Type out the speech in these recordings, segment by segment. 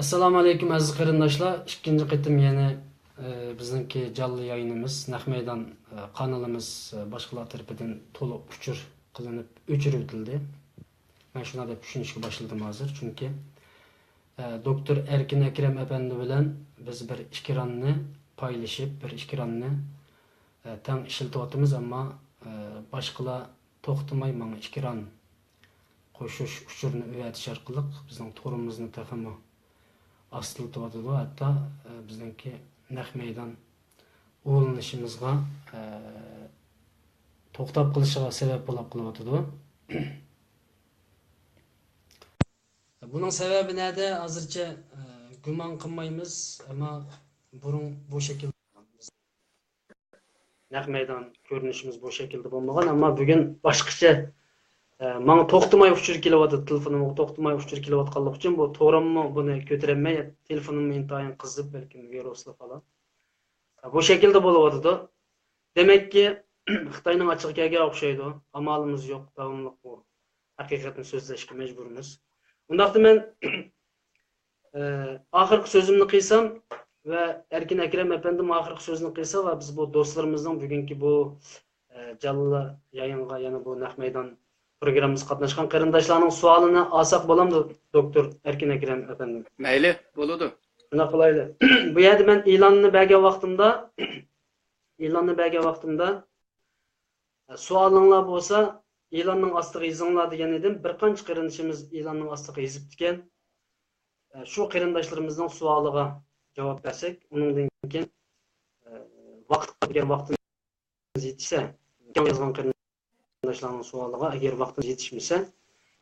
Assalomu alaykum aziz qarindoshlar. Ikkinchi qitim yana bizningki jonli yayınımız, Naq Meydan kanalımız boshqalar tarafidan to'liq uchur qilinib o'chirib o'tildi. Men shuna deb tushunishga boshladim hozir, chunki doktor Erkin Akrem efendi bilan biz bir ikkiranni paylaşıp, bir ikkiranni tang ishlatyapmiz, ammo boshqalar to'xtamay menga ikkiran qo'shish uchurini o'rgatish orqali bizning to'rimizni taqimi asıltıvadıdı. Hatta bizdeki Naq Meydan uğurlanışımızga to'xtab qilishga sebep bo'lib qılıvadıdı. Bunun sebebi nerede? Hozircha gumon qilmaymiz, ama burun bu şekilde Naq Meydan ko'rinishimiz bu şekilde bo'lmagan, ama bugün boshqacha Bana to'xtamay uchur kelyapti, telefonimga to'xtamay uchur kelayotganlik uchun bu to'g'rimi buni ko'tarolmay, telefonim intayin qizib, balki virusli falan. Bu şekilde bo'lyapti. Demakki, Xitoyning ochiq kelgan o'xshaydi. Amalimiz yo'q, davomli bu haqiqatni so'zlashga majburmiz. Undaqda men oxirgi so'zimni qilsam va Erkin Akrem efendim oxirgi so'zini qilsa va biz bu do'stlarimizning bugungi bu jonli yayınga, yana bu Naq Meydan programımız qatnaşkan qarindoshlarning savolini olsak bo'lamdi, doktor Erkin Akrem efendim. Mayli, bo'ladi. Shuna qilayli. Bu yerda men e'lonni bergan vaqtimda savolinglar bo'lsa, e'lonning ostiga yozinglar degan edim. Bir qancha qarindoshimiz e'lonning ostiga yozib ekan. Shu qarindoshlarimizning savoliga javob bersak, undan keyin vaqtimiz yetsa, yozgan qarindoshlarning savoliga agar vaqtimiz yetishmasa,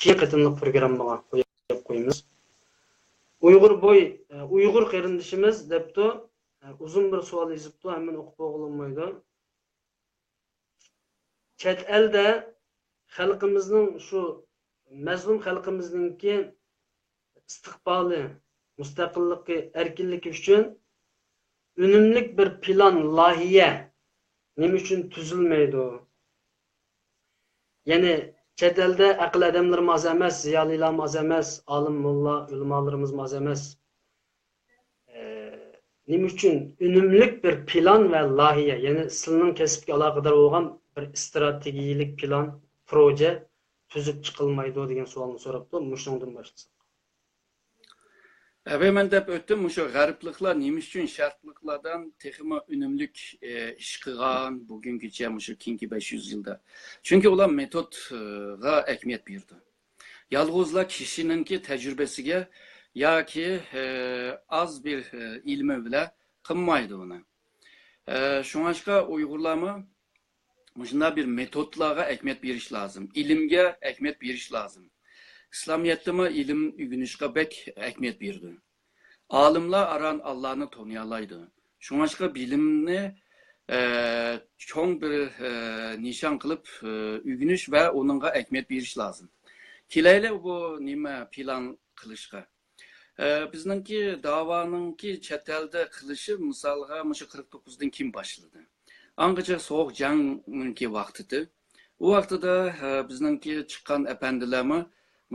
keyin qatimliq programmaga qo'yib qo'yamiz. Uyg'ur qarindoshimiz debdi, uzun bir savol yozibdi, hemen o'qib bo'lmaydi. Chet elda xalqimizning shu mazlum xalqimizningki istiqboli, mustaqilligi, erkinligi uchun unumli bir plan, loyiha nima uchun tuzilmaydi? Yani chet elda aql odamlarimiz oz emas, ziyolilarimiz oz emas, olim mulla ulamolarimiz oz emas. Nima uchun unumli bir plan va loyiha, yani sizning kasbga aloqador bo'lgan bir strategik plan, proje tuzib chiqilmaydi degan savolni so'rabdi. Mushundan boshlasak. Men deb o'tdim, shu g'arbliklar nima uchun sharqliklardan texmi unumlik ish qilgan bugungacha shu keyingi 500 yilda. Chunki ular metodga ahamiyat berdi. Yolg'izlar kishininki tajribasiga yoki az bir ilmi bilan qilmaydi uni. Shunga Uyg'urlarmi shunday bir metodlarga ahamiyat berish lozim, ilmga ahamiyat berish lozim. İslamiyet'te ilim ügünüşke bek ahamiyet berdi. Alimler aran Allah'ını tanıyalaydı. Şunaşka bilimni çoğun bir nişan kılıp ügünüş ve onunla ahamiyet beriş lazım. Kileyle bu nime plan kılışka. Bizninki davanınki çetelde kılışı misalga 49'dan kim başladı? Angaca soğuk canınki vaktidir. O vaxtıda bizninki çıkan efendilerimi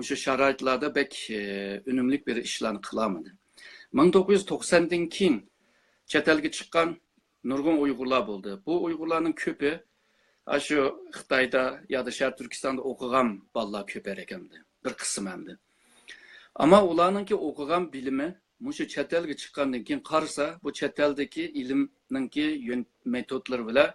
şu şaraytlarda bek önümlük bir işlerini kılamadı. 1990'dan keyin chet elga chiqqan nurg'un Uyg'urlar bo'ldi. Bu Uyg'urlarning ko'pi shu Xitoyda yoki Sharq Turkistonda o'qigan bolalar ko'par ekandi. Bir qism hamdi. Ammo ularningki o'qigan bilimi shu chet elga chiqqandan keyin qarasa, bu chet eldagi ilmningki metodlari bilan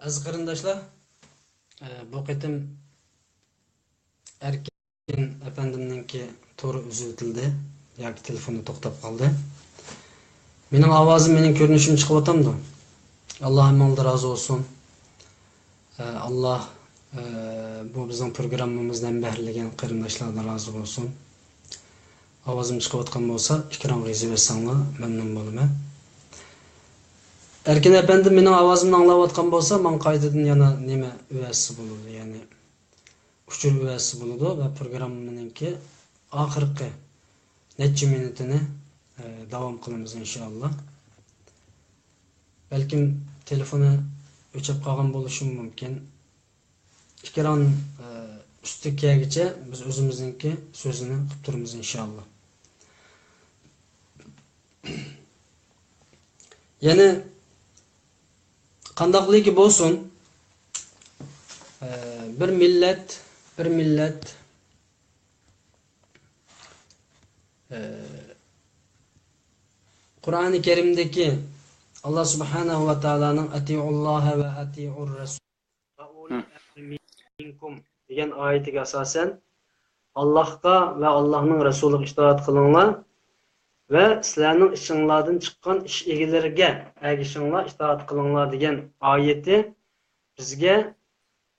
Aziz qarindoshlar, bu qitim Erkin efendimninki to'g'ri uzildi yoki telefoni to'xtab qoldi. Mening ovozim, mening ko'rinishim chiqib o'tamdi. Alloh hammadan rozi bo'lsin. Alloh bu bizning programmamizdan bahrilagan qarindoshlardan rozi bo'lsin. Ovozim chiqib o'tgan bo'lsa, ekran g'izib etsanglar mamnun bo'laman. Erkin efendi mening ovozimni anglayotgan bo'lsa, men qaytadan yana nima uvasi bo'ladi, ya'ni uchur uvasi bo'ladi va programmaninki oxirgi necha minutini davom qilamiz inshaalloh. Balkim telefoni o'chib qolgan bo'lishi mumkin. Ekran ustigacha biz o'zimizningki so'zini qilib turamiz inshaalloh. Yana qandaqligi bo'lsin, bir millat Qur'oni Karimdagi Allah subhanahu va taolaning atiulloha va atiur rasul va ulul amri minkum degan oyatiga asosan Allohga va Allohning rasuliga itoat qilinglar ve sizlerning ishinglardan chiqqan ish egalariga ergishinglar, itoat qilinglar degan oyati bizga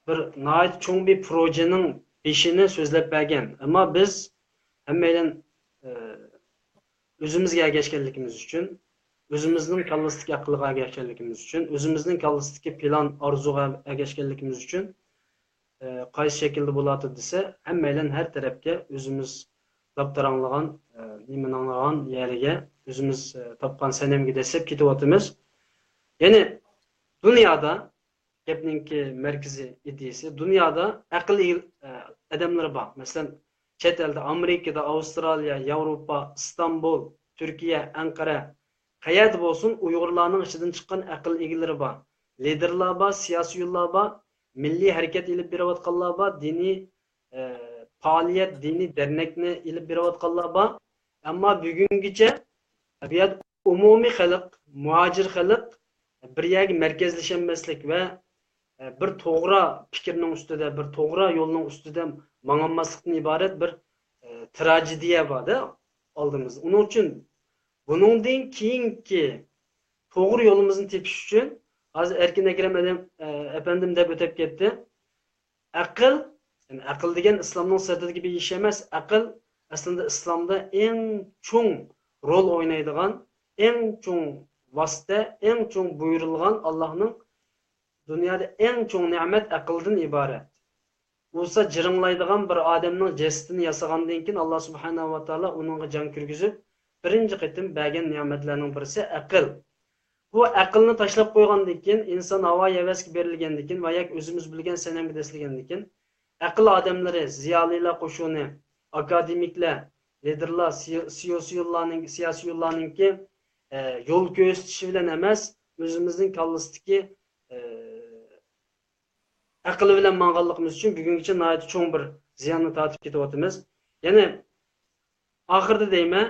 bir nihoyat cho'ng bir projening beshini so'zlab bergan. Ammo biz hammadan o'zimizga ergashganligimiz uchun, o'zimizning kallasidagi aqlga ergashganligimiz uchun, o'zimizning kallasidagi plan, orzuga ergashganligimiz uchun qaysi shaklda bo'ladi desa, hammadan har tarafga o'zimiz daptaranglagan, nimananglagan yeriga o'zimiz topgan sanamga desib ketyapmiz. Ya'ni dunyoda gapninki markaziy ideyasi, dunyoda aql odamlar bor. Masalan, chet elda, Amerikada, Avstraliya, Yevropa, İstanbul, Türkiye, Ankara, qayerda bo'lsin, Uyg'urlarning ichidan chiqqan aql egalari bor. Liderlar bor, siyosiy yo'llar bor, milliy harakat ilib berayotganlar bor, diniy faoliyat, diniy dernekni ilib berayotganlar bor. Ammo bugungacha bu yerda umumiy xalq, muhojir xalq bir yerga markazlashanmaslik va bir to'g'ri fikrning ustida, bir to'g'ri yo'lning ustida mang'anmaslikdan iborat bir tragediya borda oldimizda. Uning uchun buningdan keyingi to'g'ri yo'limizni tepish uchun hozir Erkin Akram efendim deb o'tib ketdi. Aql, yani aql degan islomning sirtidagi bir ish emas. Aql aslında islomda eng cho'ng rol o'ynaydigan, eng cho'ng vosita, eng cho'ng buyurilgan Allohning dunyoda eng cho'ng ne'mat aqldan iborat. Bo'lsa jiringlaydigan bir odamning jasadini yasagandan keyin Alloh subhanahu va taolo uningga jon kirgizib, birinchi qitim bergan ne'matlarning birisi aql. Bu aqlni tashlab qo'ygandan keyin inson havo havasga berilgandan keyin va yak o'zimiz bilgan sanamga deslagandan keyin aql odamlari, ziyolilar qo'shuni, akademiklar, liderlar, siyosiy yo'llarningki yo'l ko'rsatishi bilan emas, o'zimizning kallasidagi aql bilan mang'anligimiz uchun bugungacha nihoyat cho'ng bir ziyonni tortib ketyapmiz. Ya'ni oxirida deyman,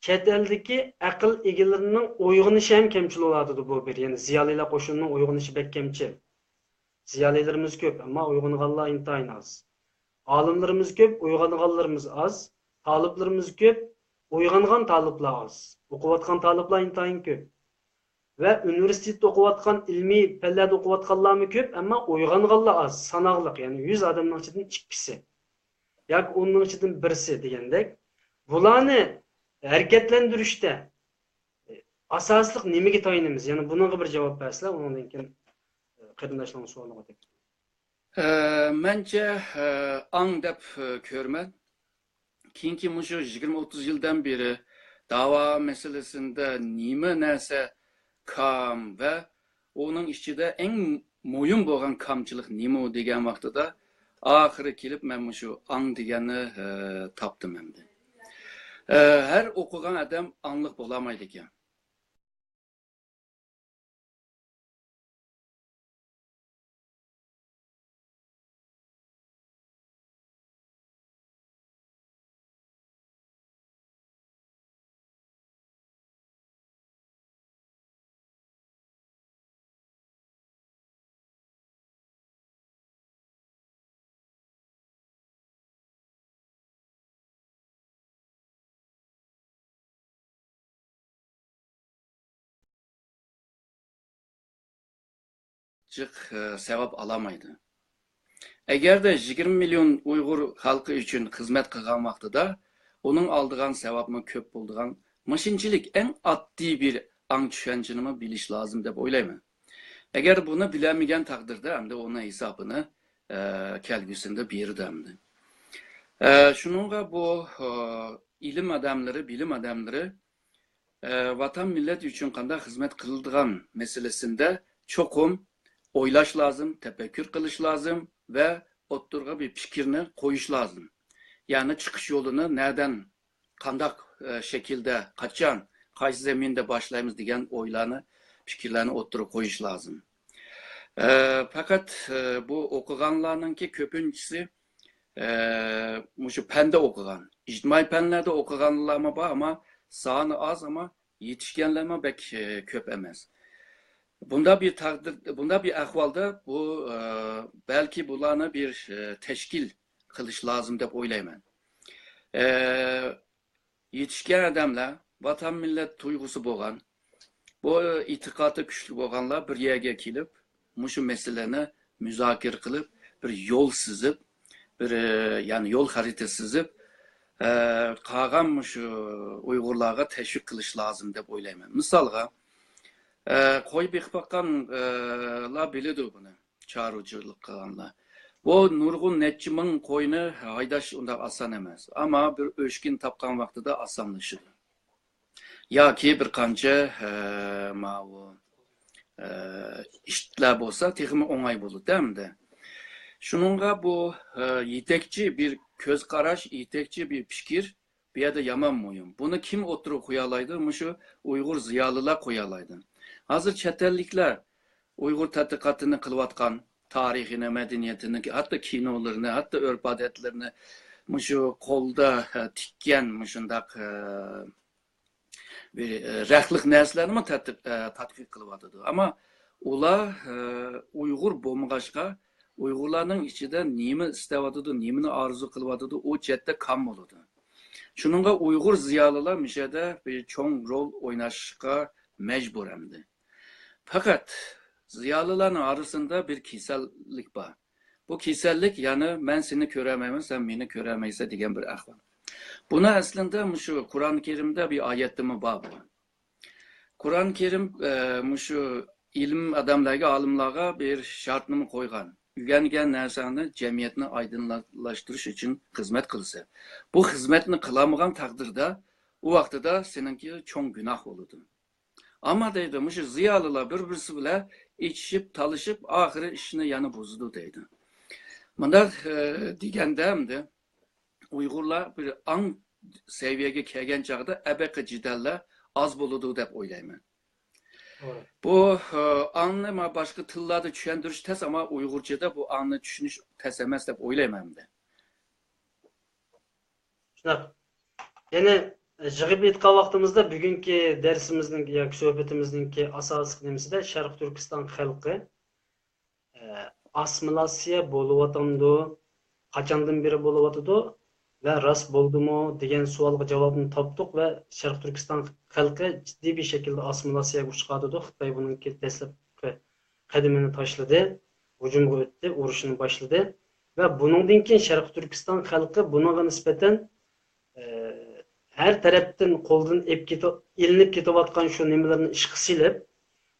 chet eldagi aql egalarining uyg'onishi ham kamchil bo'ladi bu bir. Ya'ni ziyolilar qo'shunining uyg'onishi bek kamchil. Ziyolilarimiz ko'p, ammo uyg'onganlar intayin oz. Olimlarimiz ko'p, uyg'onganlarimiz oz. Taliblarimiz ko'p, uyg'ongan taliblar oz. O'qiyotgan taliblar intayin ko'p. Ve üniversitede okuyatkan, ilmi pellerde okuyatkanlar mı köp, ama uyg'onganlar az, sanaqliq, yani 100 adamın içinden ikkisi. Yak onun içinden birisi degandek. Bularni hareketlendirishda asosliq nimaga tayinimiz? Yani bunga bir javob bersizlar, undan keyin qarindoshlarning savoliga o'tib. Menimcha ang deb ko'raman. Keyingi mushu 20-30 yildan beri davo masalasida nima narsa kam ve onun içinde en moyun bo'lgan kamchilik nima degan vaqtida oxiri kelib men shu ang deganni topdim endi. Har o'qigan odam angliq bo'lamaydi ekan. sevap alamaydı. Eğer de 20 milyon Uygur halkı için hizmet kılgan vaxtıda onun aldığın sevapını köp bulduğun maşinçilik en addi bir an düşençini biliş lazım dep oylayman. Eğer bunu bilemeyen takdirde hem de ona hesabını kelgüsünde bir emdi. Şununla bu ilim adamları, bilim adamları vatan millet için kanda hizmet kıldığın meselesinde çokum oylaş lazım, tefekkür kılış lazım ve oturga bir fikrini koyuş lazım. Yani çıkış yolunu nereden, kandak şekilde, kaçan, kaç zeminde başlayımız diyen oylarını, fikirlerini oturup koyuş lazım. Fakat bu okuganlarının ki köpüncüsü şu pende okugan. İctimai penlerde okuganlarıma var ama sağını az ama yetişkenlerime pek köp emez. Bunda bir takdir, bunda bir ahvalda bu belki bularını bir teşkil kılış lazım dep oylayman. Yetişken adamlar, vatan millet tuygusu boğan, bu itikatı güçlü boğanlar bir yerge kelip, muşu meselelerini müzakir kılıp, bir yol sızıp, bir yani yol haritası sızıp, kalan muşu Uygurlarga teşvik kılış lazım dep oylayman. Misalga, koy bekbakanlar biledi bunu, çağrıcılık kılanlar. Bu nurgun netçi ming koyunu haydaş unda asan emez. Ama bir öşkin tapkan vaxtıda asanlaşır. Ya ki bir kanca işitler bolsa texmi oңай bolur, değil mi de? Şununla bu yetekçi bir köz karaş, yetekçi bir fikir bir yerde yaman muyum. Bunu kim oturup koyalaydı? Muşu Uygur ziyalılar koyalaydı. Hazır çetellikler Uygur tədqiqatını kılvatkan, tarihine, medeniyetini, hatta kinolarını, hatta örf adetlerini, muşu kolda tikken, muşundak bir rəhlik nərslərini tədqiq kılvatıdı. Ama ula Uygur bomğaşqa, Uygurların içinde nemi istevatıdı, nemini arzu kılvatıdı, o cette kam oludu. Şununla Uygur ziyalılar mişede bir çoğun rol oynaşqa mecbur emdi. Fakat ziyalıların arasında bir kisellik var. Bu kisellik yani ben seni köremeyim, sen beni köremeyse diyen bir ahval. Buna aslında şu Kur'an-ı Kerim'de bir ayette mi var bu? Kur'an-ı Kerim şu ilim adamlarga, alimlarga bir şartını mı koygan? Ügengen nersani cemiyetini aydınlaştırış için hizmet kılsa. Bu hizmetini kılamagan takdirde o vaxtıda seninki çok günah oludu. Ama deydi, şu ziyalılar bir-birisi bile içişip, talışıp, ahire işini yanı bozdu deydi. Bunlar digende hem de Uygurlar bir an seviyege kelgen çağda ebeki cideller az buludu dep oylayman. Evet. Bu anlama başka tıllarda düşendiriş tez ama Uygurca'da bu anlı düşünüş tez emez dep oylayman de. Şunak. Yani jig'ib etgan vaqtimizda bugungi darsimizning yoki suhbatimizningki asosiy nimasi de Sharq Turkiston xalqi assimilyatsiya bo'layotgandi, qachondan beri bo'layotdi va rost bo'ldimi degan savolga javobni topdik va Sharq Turkiston xalqi jiddiy bir shaklda assimilyatsiyaga uchqadi. Xitoy buningki dastlabki qadamini tashladi, hujumga o'tdi, urushni boshladi va buningdan keyin Sharq Turkiston xalqi bunga nisbatan her taraftan qo'ldan ilinib ketayotgan shu nimalarni ishga silib,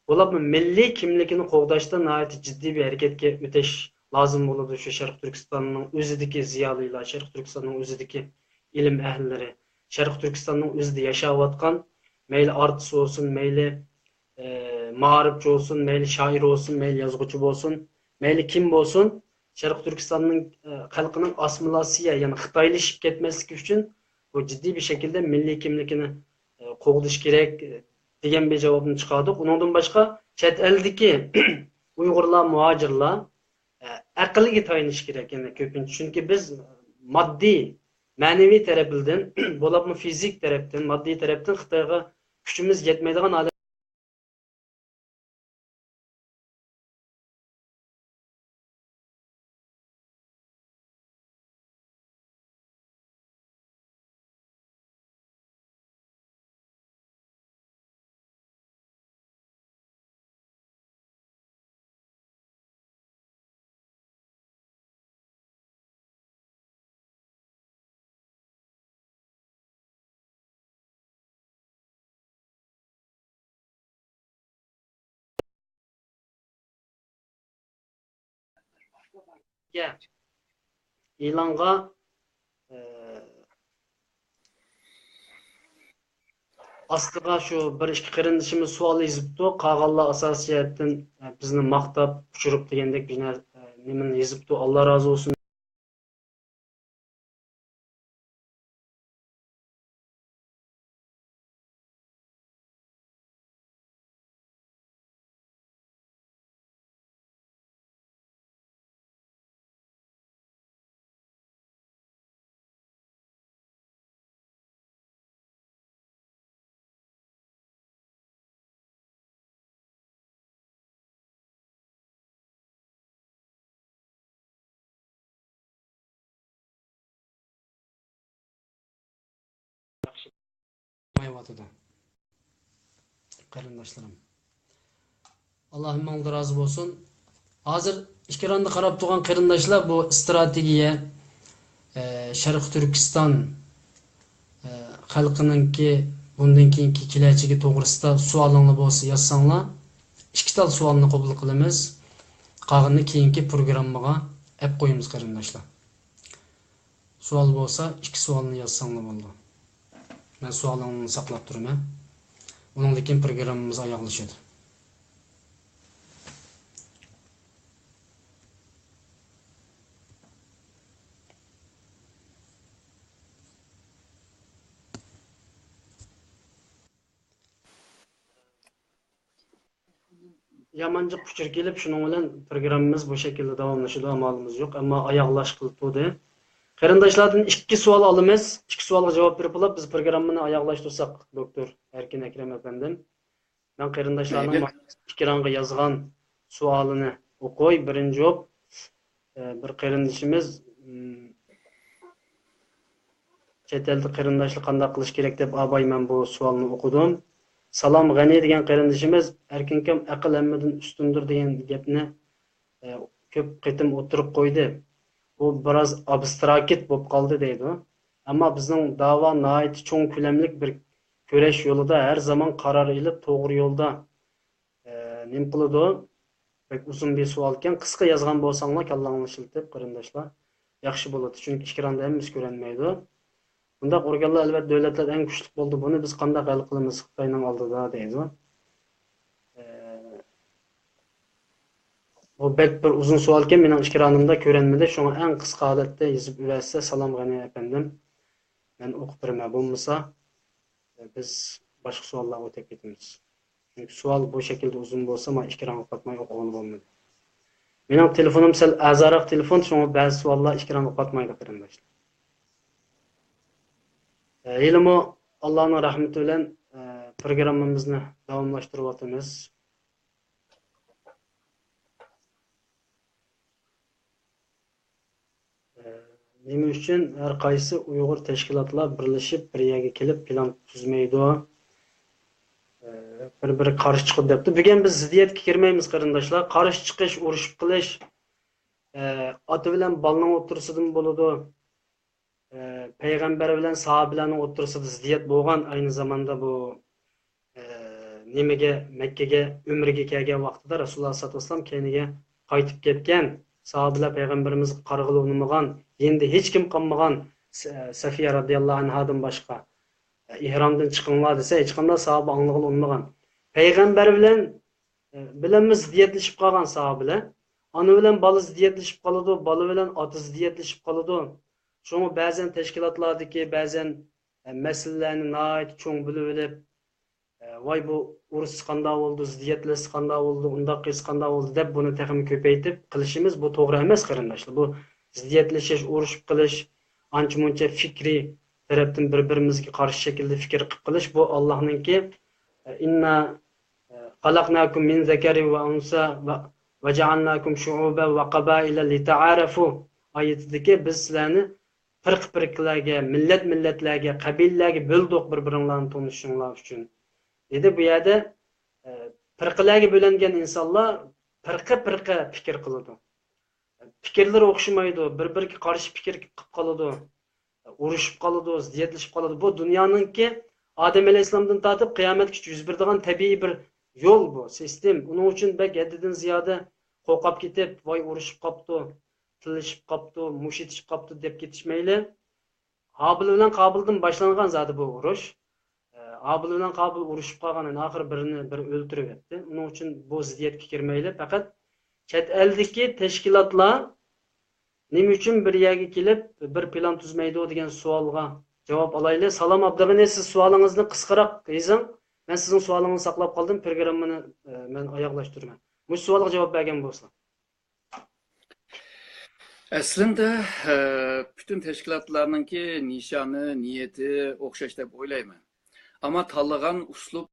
bularni milliy kimligini qo'g'dashda nihoyat jiddiy bir harakatga o'tish lozim bo'ladi. Shu Sharq Turkistonning o'zidagi ziyolilar, Sharq Turkistonning o'zidagi ilm ahllari, Sharq Turkistonning o'zida yashayotgan mayli artist bo'lsin, mayli ma'rifchi bo'lsin, mayli shoir bo'lsin, mayli yozuvchi bo'lsin, mayli kim bo'lsin, Sharq Turkistonning xalqining assimilyatsiya, ya'ni xitoylashib ketmasligi uchun bu ciddi bir şekilde milli kimlikini qo'g'dish kerak degan bir javobni chiqardik. Undan boshqa chet eldagi Uyg'urlar, muhojirlar aqlga tayinish kerak yana ko'pincha. Chunki biz moddiy, ma'naviy tarafdan, bo'libmi fizik tarafdan, moddiy tarafdan Xitoyga kuchimiz yetmaydigan e'longa aslida şu bir iki qarindishimiz savol yozibdi. Qolganlar asosiyatdan bizni maqtab, ushirib degandek bir nimani yozibdi. Alloh rozi bo'lsin. Mayvatıda. Qarindoshlarim. Allohim ondan rozi bo'lsin. Hozir ikkiranni qarab turgan qarindoshlar bu strategiya Sharq Turkiston xalqininki bundan keyingi kelajagi to'g'risida savolinglar bo'lsa yozsanglar, ikki tal savolni qabul qilamiz. Qolganini keyingi programmaga olib qo'yamiz qarindoshlar. Savol bo'lsa, ikki savolni yozsanglar bo'ldi. Men savolingni saqlab turaman. Undan keyin programmamiz oyoqlashadi. Yamanchiq puchur kelib, shuning bilan programmamiz bu shaklda davomlashadi, amalimiz yo'q, ammo oyoqlash qilib turdi. Qarindoshlardan ikki savol olamiz. Ikki savolga javob berib olib, biz programmani oyoqlashtirsak, doktor Erkin Akram efendim. Ben qarindoshlarning fikranga yozgan savolini o'qoy. Birinchi javob bir qarindishimiz chet elda qarindoshlik qanday qilish kerak deb abay men bu savolni o'qidim. Salom G'ani degan qarindishimiz erkinkam aql hammadan ustundir degan gapni ko'p qitim o'tirib qo'ydi. Bu biroz abstrakt bo'lib qoldi deydi. Ammo bizning da'vo nihoyat cho'ng ko'lamlik bir kurash yo'lida har zaman qaror ilib to'g'ri yo'lda nim qiladi. Pek uzun bir savol ekan, qisqa yozgan bo'lsanglar kallangni shiltib qarindoshlar yaxshi bo'ladi. Chunki ekranda hammamiz ko'rinmaydi. Bunda organlar albatta davlatlar eng kuchli bo'ldi. Buni biz qanday hal qilamiz Xitoyning oldida deydi. Bu bek bir uzun savol ekan, mening ekranimda ko'rinmadi. Shunga eng qisqa holatda yozib bersa, salom G'ani efendim. Men o'qib beraman. Bo'lmasa biz boshqa savollarga o'tib ketamiz. Çünkü savol bu şekilde uzun bo'lsa, men ekranga qatmay o'qigan bo'lmaydi. Mening telefonim sal azaraq telefon, shunga ba'zi savollar ekranga qatmaydi qarindoshlar. Ilmi Allohning rahmati bilan programmamizni davomlashtiryapmiz. Nima uchun har qaysi Uyg'ur tashkilotlar birlashib bir yerga kelib plan tuzmaydi? Bir qarshi chiqib debdi. Bugun biz ziddiyatga kirmaymiz qarindoshlar. Qarshi chiqish, urushib qilish ota bilan bolaning o'tirisidan bo'ladi. Payg'ambar bilan sahobalarning o'tirisida ziddiyat bo'lgan, ayni zamanda bu nimaga Makkaga umriga kelgan vaqtida Rasululloh sollallohu alayhi vasallam keyiniga qaytib ketgan. Sahobalar payg'ambarimiz qarg'ili unmagan, endi hech kim qolmagan Safiya radhiyallohu anhadan boshqa ihromdan chiqinglar desa hech qanday sahoba anglag'ili unmagan. Payg'ambar bilan ziddiyatlashib qolgan sahobalar, ona bilan bola ziddiyatlashib qoladi, bola bilan ota ziddiyatlashib qoladi. Şunu ba'zan tashkilotlardagi ba'zan masalalarni nihoyat cho'ng bilib olib, voy bu urush qanday bo'ldi, ziddiyatlash qanday bo'ldi, undaq qilish qanday bo'ldi deb buni texim ko'paytib qilishimiz bu to'g'ri emas qarindoshlar. Bu ziddiyatlashish, urushib qilish, ancha-muncha fikriy tarafdan bir-birimizga qarshi shaklda fikr qilib qilish bu Allohninki inna xalaqnakum min zakari va unsa va ja'alnakum shu'uban va qabaila lita'arafu oyatidagi biz sizlarni firq-firqlarga, millatlarga, qabilalarga bo'ldik bir-biringlarni tanishinglar uchun. Dedi bu yerda firqalarga bo'lingan insonlar firqa fikr qiladi. Fikrlar o'xshamaydi, bir-biriga qarshi fikr qilib qoladi, urushib qoladi, ziddiyatlashib qoladi. Bu dunyoninki Odam alayhissalomdan tortib qiyomatgacha yuz beradigan tabiiy bir yo'l bu, sistem. Uning uchun bak haddidan ziyoda qo'rqib ketib, voy urushib qopti, tillashib qopti, mushitishib qopti deb ketishmayli. Habil bilan Qobildan boshlangan zodi bu urush. Habil bilan Qobil urushib qolgandan oxiri birini biri o'ldirib etdi. Uning uchun bu ziddiyatga kirmayli. Faqat chet eldagi tashkilotlar nima uchun bir yerga kelib bir plan tuzmaydi degan savolga javob olaylik. Salom Abdug'ani, siz savolingizni qisqaroq yozing. Men sizning savolingizni saqlab qoldim. Programmani men oyoqlashtirman. Bu savolga javob bergan bo'lsa. Aslında bütün teşkilatlarınki nişanı, niyeti o'xshash deb o'ylayman. Ama tanlagan uslub